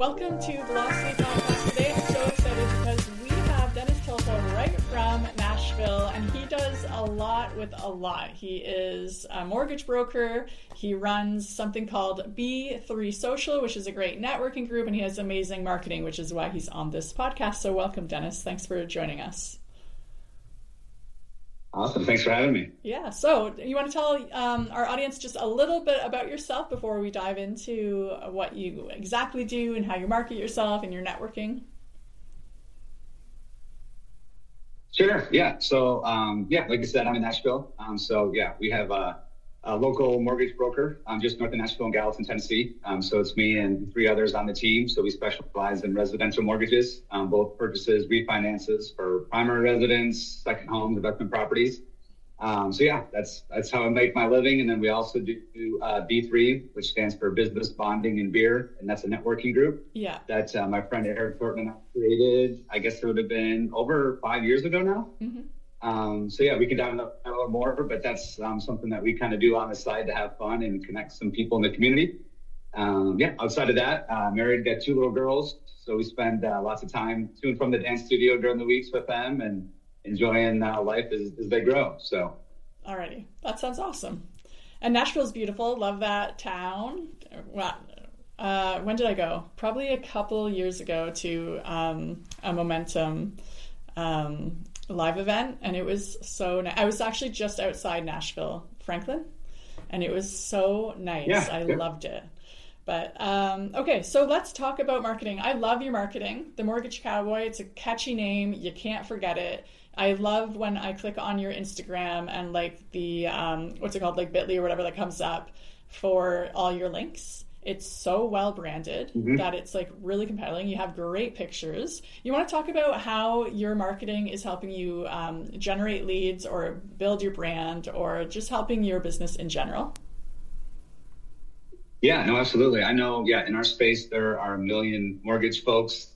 Welcome to Velocity Podcast. Today I'm so excited because we have Dennis Tulpa right from Nashville, and he does a lot with a lot. He is a mortgage broker. He runs something called B3 Social, which is a great networking group, and he has amazing marketing, which is why he's on this podcast. So welcome, Dennis. Thanks for joining us. Awesome. Thanks for having me. Yeah. So you want to tell our audience just a little bit about yourself before we dive into what you exactly do and how you market yourself and your networking? Sure. Yeah. So, like I said, I'm in Nashville. We have a local mortgage broker just north of Nashville in Gallatin, Tennessee. So it's me and three others on the team. So we specialize in residential mortgages, both purchases, refinances for primary residence, second homes, investment properties. That's how I make my living. And then we also do B3, which stands for Business Bonding and Beer. And that's a networking group that my friend Eric Thornton and I created. I guess it would have been over 5 years ago now. Mm-hmm. We can dive into that a little more, but that's something that we kind of do on the side to have fun and connect some people in the community. Outside of that, married, got two little girls. So we spend lots of time to and from the dance studio during the weeks with them and enjoying life as they grow. So, alrighty, that sounds awesome. And Nashville's beautiful. Love that town. When did I go? Probably a couple years ago to a Momentum live event, and it was so nice. I was actually just outside Nashville, Franklin, and it was so nice. I loved it. But okay, so let's talk about marketing. I love your marketing, the Mortgage Cowboy. It's a catchy name. You can't forget it. I love when I click on your Instagram and like the what's it called, like Bitly or whatever that comes up for all your links. It's so well branded that it's like really compelling. You have great pictures. You want to talk about how your marketing is helping you generate leads or build your brand or just helping your business in general? Yeah, no, absolutely. I know, in our space, there are a million mortgage folks,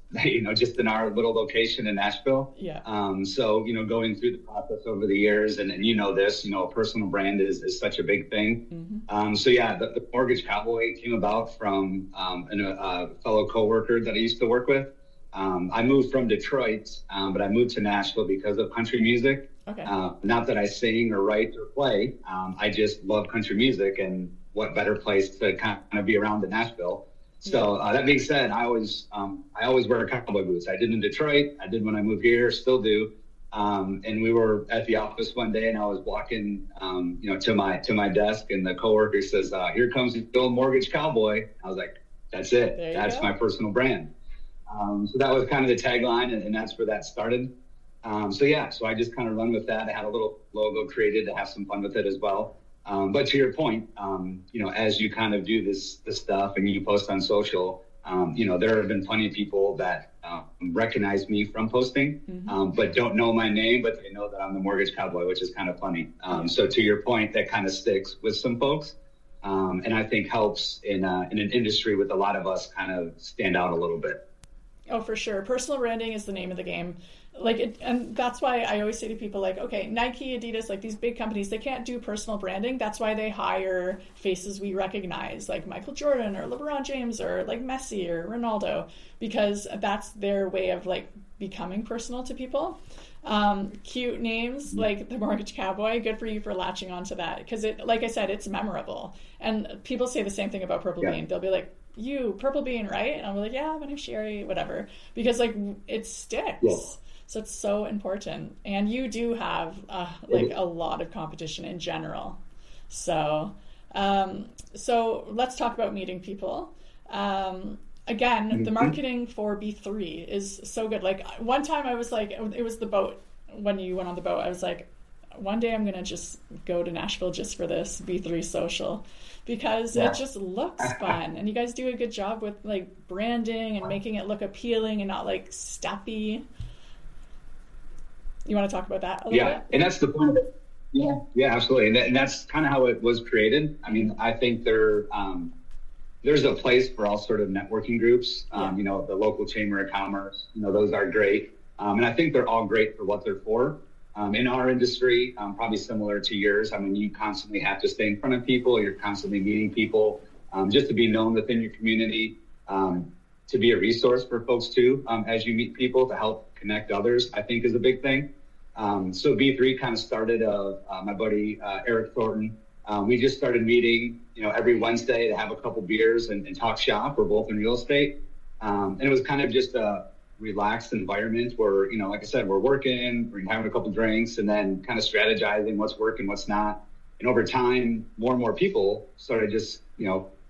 just in our little location in Nashville. Yeah. Going through the process over the years, and this, a personal brand is such a big thing. Mm-hmm. The Mortgage Cowboy came about from a fellow coworker that I used to work with. I moved from Detroit, but I moved to Nashville because of country music. Okay. Not that I sing or write or play. I just love country music, and what better place to kind of be around than Nashville. So that being said, I always wear cowboy boots. I did in Detroit. I did when I moved here, still do. And we were at the office one day, and I was walking, to my desk, and the coworker says, "Here comes the old Mortgage Cowboy." I was like, "That's it. That's my personal brand." So that was kind of the tagline, and that's where that started. So I just kind of run with that. I had a little logo created to have some fun with it as well. But to your point, as you kind of do this stuff and you post on social, there have been plenty of people that recognize me from posting, but don't know my name, but they know that I'm the Mortgage Cowboy, which is kind of funny. So to your point, that kind of sticks with some folks, and I think helps in an industry with a lot of us kind of stand out a little bit. Oh, for sure. Personal branding is the name of the game. And that's why I always say to people like, okay, Nike, Adidas, like these big companies, they can't do personal branding. That's why they hire faces we recognize, like Michael Jordan or LeBron James or like Messi or Ronaldo, because that's their way of like becoming personal to people. Cute names like the Mortgage Cowboy, good for you for latching onto that, because it, like I said, it's memorable. And people say the same thing about Purple Bean. They'll be like, "You, Purple Bean, right?" And I'll be like, "Yeah, my name's Sherry," whatever, because like it sticks. Yeah. So it's so important. And you do have a lot of competition in general. So let's talk about meeting people. The marketing for B3 is so good. Like one time I was like, it was the boat, when you went on the boat, I was like, one day I'm going to just go to Nashville just for this B3 social, because it just looks fun. And you guys do a good job with like branding and making it look appealing and not like stuffy. You want to talk about that a little bit? And that's the point of it. Yeah, absolutely. And that's kind of how it was created. I mean, I think there's a place for all sort of networking groups. The local chamber of commerce, those are great. And I think they're all great for what they're for. In our industry, probably similar to yours, I mean, you constantly have to stay in front of people. You're constantly meeting people just to be known within your community. to be a resource for folks too, as you meet people to help connect others, I think is a big thing. So B3 kind of started my buddy Eric Thornton. We just started meeting, every Wednesday to have a couple beers and talk shop. We're both in real estate. And it was kind of just a relaxed environment where, like I said, we're working, we're having a couple drinks, and then kind of strategizing what's working, what's not. And over time, more and more people started just,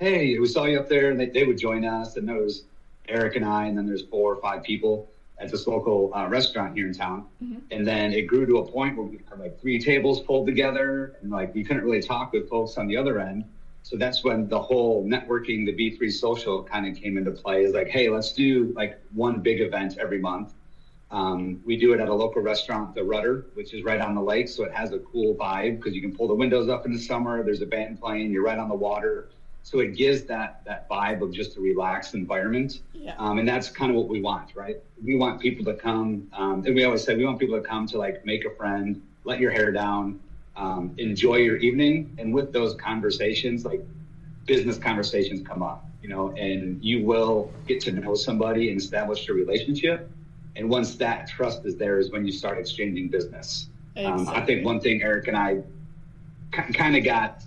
hey, we saw you up there, and they would join us. And there was Eric and I, and then there's 4 or 5 people at this local restaurant here in town. Mm-hmm. And then it grew to a point where we had like 3 tables pulled together, and like we couldn't really talk with folks on the other end. So that's when the whole networking, the B3 social kind of came into play. Is like, hey, let's do like one big event every month. We do it at a local restaurant, The Rudder, which is right on the lake. So it has a cool vibe because you can pull the windows up in the summer. There's a band playing. You're right on the water. So it gives that vibe of just a relaxed environment. Yeah. And that's kind of what we want, right? We want people to come. And we always say we want people to come to like make a friend, let your hair down, enjoy your evening. And with those conversations, like business conversations come up, and you will get to know somebody and establish a relationship. And once that trust is there is when you start exchanging business. Exactly. I think one thing Eric and I kind of got,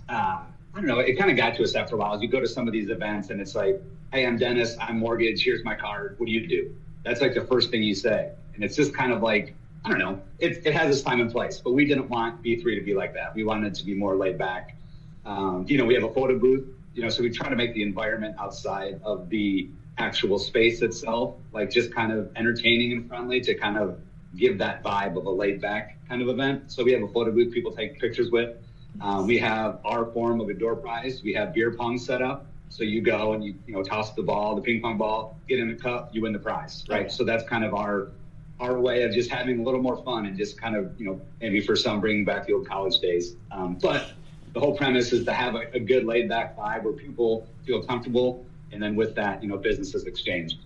it kind of got to us after a while. As you go to some of these events and it's like, hey, I'm Dennis, I'm Mortgage, here's my card, what do you do? That's like the first thing you say. And it's just kind of like, I don't know, it has its time and place, but we didn't want B3 to be like that. We wanted it to be more laid back. We have a photo booth, so we try to make the environment outside of the actual space itself, like just kind of entertaining and friendly to kind of give that vibe of a laid back kind of event. So we have a photo booth people take pictures with. We have our form of a door prize. We have beer pong set up. So you go and you toss the ball, the ping pong ball, get in the cup, you win the prize, right? Okay. So that's kind of our way of just having a little more fun and just kind of, maybe for some bringing back the old college days. But the whole premise is to have a good laid back vibe where people feel comfortable. And then with that, business is exchanged.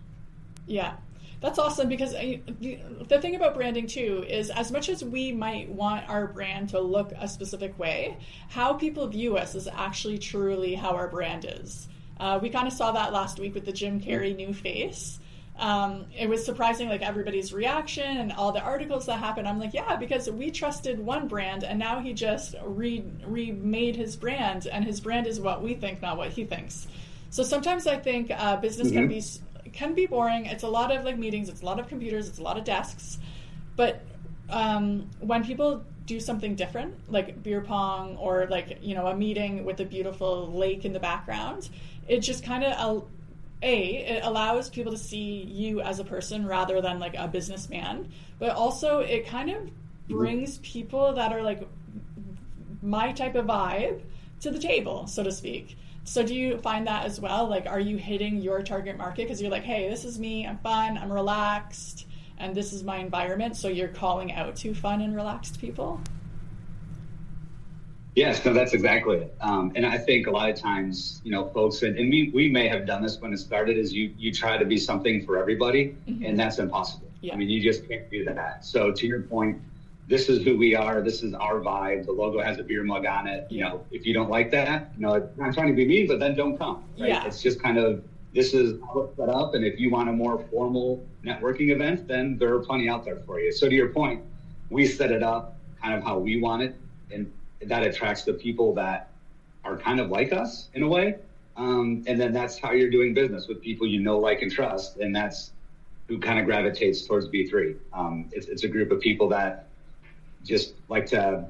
Yeah. That's awesome because the thing about branding too is as much as we might want our brand to look a specific way, how people view us is actually truly how our brand is. We kind of saw that last week with the Jim Carrey new face. It was surprising, like everybody's reaction and all the articles that happened. I'm like, yeah, because we trusted one brand and now he just remade his brand, and his brand is what we think, not what he thinks. So sometimes I think business can be boring. It's a lot of like meetings, it's a lot of computers, it's a lot of desks. But when people do something different, like beer pong or like, a meeting with a beautiful lake in the background, it just kind of, it allows people to see you as a person rather than like a businessman. But also it kind of brings people that are like my type of vibe to the table, so to speak. So do you find that as well? Like, are you hitting your target market? Because you're like, hey, this is me, I'm fun, I'm relaxed, and this is my environment. So you're calling out to fun and relaxed people? Yes, no, that's exactly it. And I think a lot of times, folks, and we may have done this when it started, is you try to be something for everybody, and that's impossible. Yeah. I mean, you just can't do that. So to your point, this is who we are. This is our vibe. The logo has a beer mug on it. If you don't like that, I'm not trying to be mean, but then don't come. Right? Yeah. It's just kind of, this is how it's set up. And if you want a more formal networking event, then there are plenty out there for you. So to your point, we set it up kind of how we want it. And that attracts the people that are kind of like us in a way. And then that's how you're doing business with people like, and trust. And that's who kind of gravitates towards B3. It's a group of people that just like to,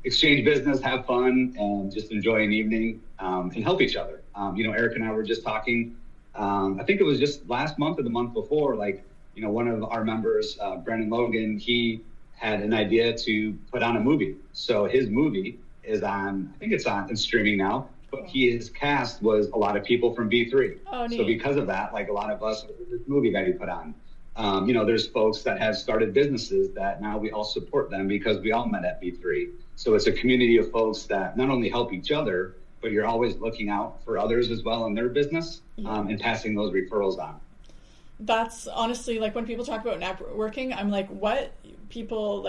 exchange business, have fun, and just enjoy an evening and help each other. Eric and I were just talking, I think it was just last month or the month before, one of our members, Brandon Logan, he had an idea to put on a movie. So his movie is it's streaming now, but his cast was a lot of people from B3. Oh, neat. So because of that, a lot of us, this movie that he put on. There's folks that have started businesses that now we all support them because we all met at B3. So it's a community of folks that not only help each other, but you're always looking out for others as well in their business, and passing those referrals on. That's honestly, when people talk about networking, I'm like, what people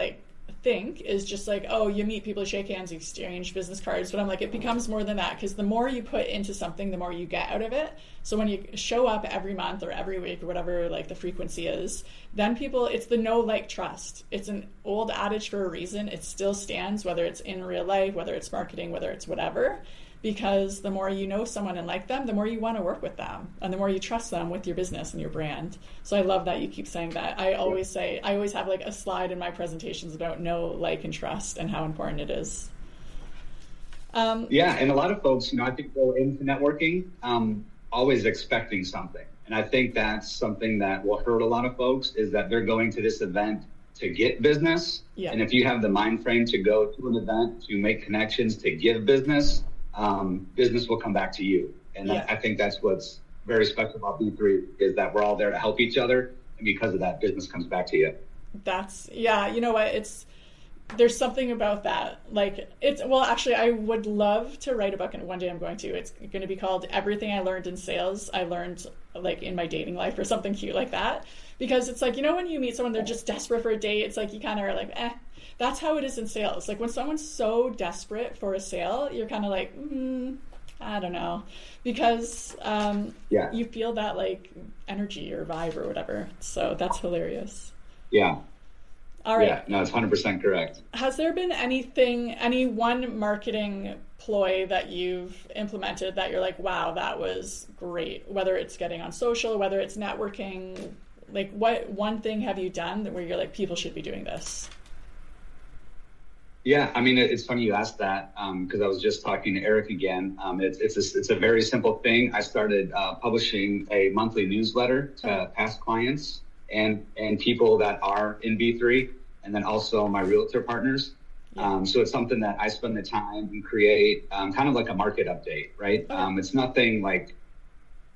think is just like, oh, you meet people, shake hands, you exchange business cards. But I'm like, it becomes more than that, because the more you put into something, the more you get out of it. So when you show up every month or every week or whatever like the frequency is, then people, it's the know, like, trust. It's an old adage for a reason. It still stands, whether it's in real life, whether it's marketing, whether it's whatever. Because the more you know someone and like them, the more you want to work with them, and the more you trust them with your business and your brand. So I love that you keep saying that. I always have like a slide in my presentations about know, like, and trust and how important it is. Yeah, and a lot of folks, I think go into networking always expecting something. And I think that's something that will hurt a lot of folks, is that they're going to this event to get business. Yeah. And if you have the mind frame to go to an event to make connections, to give business, business will come back to you. And I think that's what's very special about B3, is that we're all there to help each other. And because of that, business comes back to you. You know what? There's something about that. Like, actually, I would love to write a book, and one day I'm going to. It's going to be called Everything I Learned in Sales, I Learned like in my dating life, or something cute like that. Because it's like, when you meet someone, they're just desperate for a date. It's like, you kind of are like, That's how it is in sales. Like, when someone's so desperate for a sale, you're kind of like, I don't know. Because you feel that like energy or vibe or whatever. So that's hilarious. Yeah. All right. Yeah, no, it's 100% correct. Has there been any one marketing ploy that you've implemented that you're like, wow, that was great? Whether it's getting on social, whether it's networking, like, what one thing have you done where you're like, people should be doing this? Yeah, I mean, it's funny you asked that, because I was just talking to Eric again. It's a very simple thing. I started publishing a monthly newsletter to past clients and people that are in B3, and then also my realtor partners. So it's something that I spend the time and create, kind of like a market update, right? It's nothing like,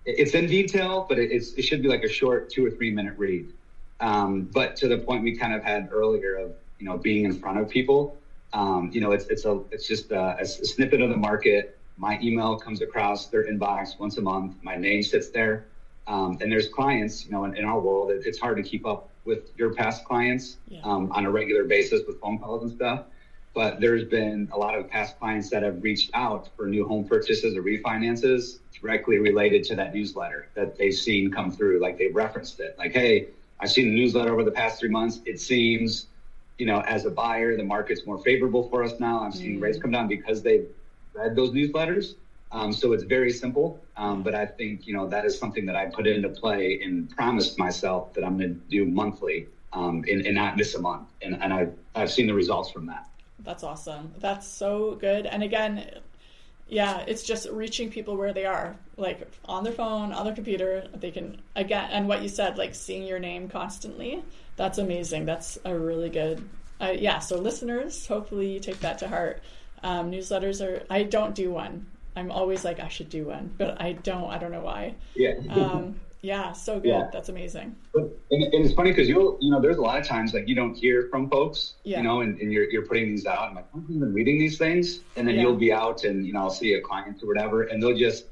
it's in detail, but it should be like a short 2 or 3 minute read. But to the point we kind of had earlier of, being in front of people. It's just a snippet of the market. My email comes across their inbox once a month. My name sits there. And there's clients, in our world, it's hard to keep up with your past clients on a regular basis with phone calls and stuff. But there's been a lot of past clients that have reached out for new home purchases or refinances directly related to that newsletter that they've seen come through. Like, they've referenced it. Like, hey, I've seen the newsletter over the past 3 months. It seems, as a buyer, the market's more favorable for us now. I'm seeing rates come down because they've read those newsletters. So it's very simple. But I think, that is something that I put into play and promised myself that I'm going to do monthly and not miss a month. And I've seen the results from that. That's awesome. That's so good. And again, it's just reaching people where they are, like on their phone, on their computer. They can, again, and what you said, like seeing your name constantly, that's amazing. That's a really good, so listeners, hopefully you take that to heart. Newsletters I don't do one. I'm always like, I should do one, but I don't know why. So good. Yeah. That's amazing. And it's funny because there's a lot of times like you don't hear from folks, and you're putting these out. I'm like, I've been reading these things, and then you'll be out and I'll see a client or whatever, and they'll just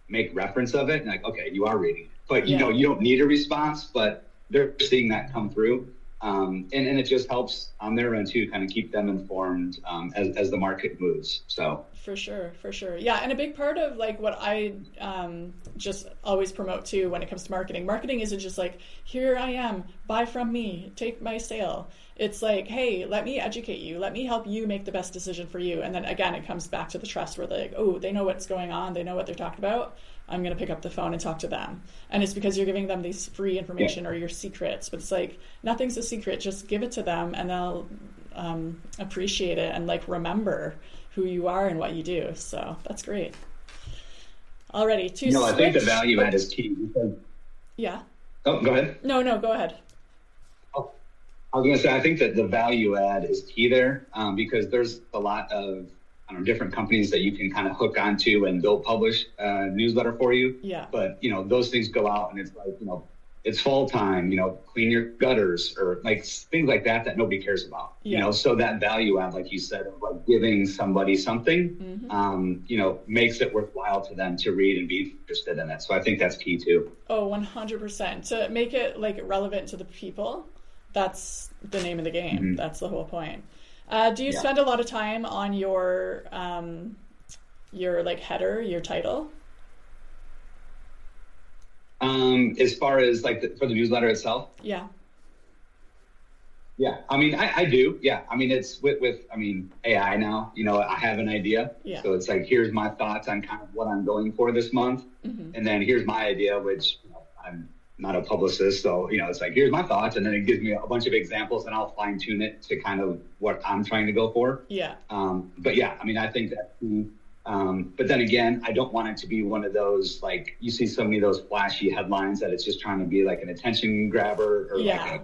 make reference of it, and like, okay, you are reading it, but you don't need a response, but they're seeing that come through, and it just helps on their end too, kind of keep them informed as the market moves. So. For sure. Yeah. And a big part of like what I just always promote too when it comes to marketing. Marketing isn't just like, here I am, buy from me, take my sale. It's like, hey, let me educate you. Let me help you make the best decision for you. And then again, it comes back to the trust where they're like, oh, they know what's going on. They know what they're talking about. I'm going to pick up the phone and talk to them. And it's because you're giving them these free information or your secrets. But it's like, nothing's a secret. Just give it to them and they'll appreciate it and like remember who you are and what you do. So that's great. Alrighty, I think the value add is key. Because... Yeah. Oh, go ahead. No, go ahead. Oh, I was going to say, I think that the value add is key there because there's a lot of different companies that you can kind of hook onto and they'll publish a newsletter for you. Yeah. But, those things go out and it's like, it's fall time, clean your gutters or like things like that nobody cares about, so that value add, like you said, of like giving somebody something, makes it worthwhile to them to read and be interested in it. So I think that's key too. Oh, 100%. To make it like relevant to the people, That's the name of the game. Mm-hmm. That's the whole point. Do you spend a lot of time on your like header, your title? As far as like for the newsletter itself? Yeah. Yeah, I mean, I do. Yeah, I mean, it's with I mean, AI now, you know, I have an idea. Yeah. So it's like, here's my thoughts on kind of what I'm going for this month. Mm-hmm. And then here's my idea, which, you know, I'm not a publicist. So, you know, it's like, here's my thoughts. And then it gives me a bunch of examples and I'll fine tune it to kind of what I'm trying to go for. Yeah. But yeah, I mean, I think that, but then again, I don't want it to be one of those, like, you see so many of those flashy headlines that it's just trying to be like an attention grabber or like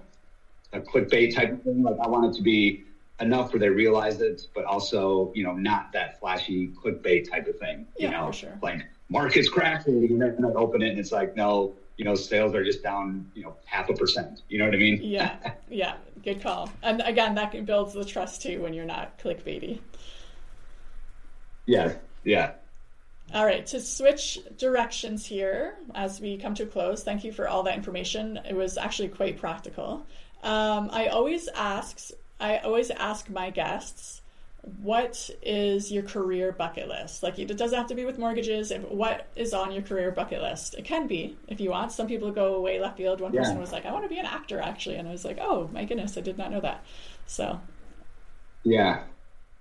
a clickbait type of thing. Like, I want it to be enough where they realize it, but also, you know, not that flashy clickbait type of thing. Yeah, you know, for sure. Like market's crashing, and then I open it and it's like, no, you know, sales are just down, you know, 0.5%. You know what I mean? Yeah. Yeah. Good call. And again, that builds the trust too when you're not clickbaity. Yeah. Yeah. All right, to switch directions here as we come to a close, thank you for all that information. It was actually quite practical. I always ask my guests, what is your career bucket list? Like, it doesn't have to be with mortgages. What is on your career bucket list? It can be, if you want. Some people go way left field. One person was like, I want to be an actor, actually. And I was like, oh, my goodness, I did not know that. So. Yeah.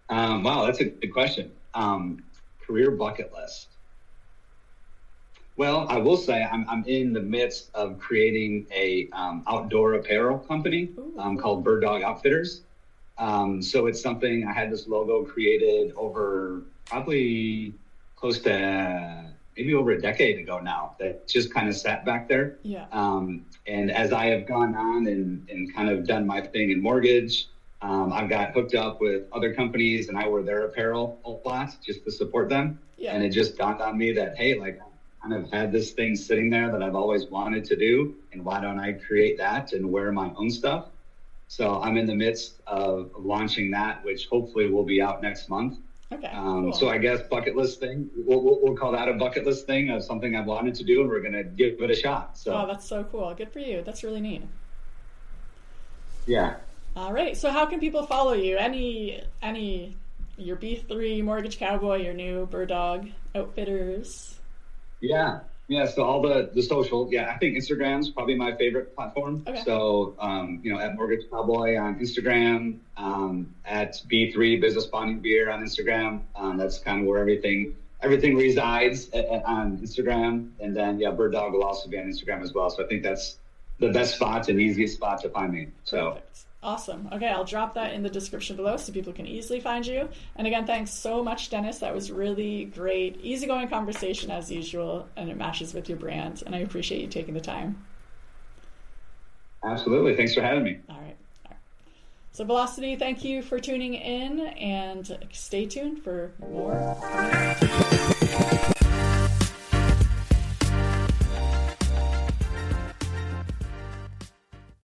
Wow, that's a good question. Career bucket list. Well, I will say I'm in the midst of creating a outdoor apparel company called Bird Dog Outfitters. So it's something, I had this logo created over probably close to maybe over a decade ago now, that just kind of sat back there. Yeah. And as I have gone on and kind of done my thing in mortgage, I've got hooked up with other companies and I wear their apparel a lot just to support them. Yeah. And it just dawned on me that, hey, like, I kind of had this thing sitting there that I've always wanted to do, and why don't I create that and wear my own stuff? So I'm in the midst of launching that, which hopefully will be out next month. Okay. Cool. So I guess bucket list thing, we'll call that a bucket list thing of something I've wanted to do, and we're going to give it a shot. So. Oh, that's so cool. Good for you. That's really neat. Yeah. All right. So how can people follow you? Any your B3 Mortgage Cowboy, your new Bird Dog Outfitters? Yeah. So all the social, I think Instagram's probably my favorite platform. Okay. So, you know, at Mortgage Cowboy on Instagram, at B3 Business Bonding Beer on Instagram. That's kind of where everything resides on Instagram. And then, Bird Dog will also be on Instagram as well. So I think that's the best spot and easiest spot to find me. So. Perfect. Awesome. Okay, I'll drop that in the description below so people can easily find you. And again, thanks so much, Dennis. That was really great, easygoing conversation as usual, and it matches with your brand. And I appreciate you taking the time. Absolutely. Thanks for having me. All right. So Velocity, thank you for tuning in, and stay tuned for more.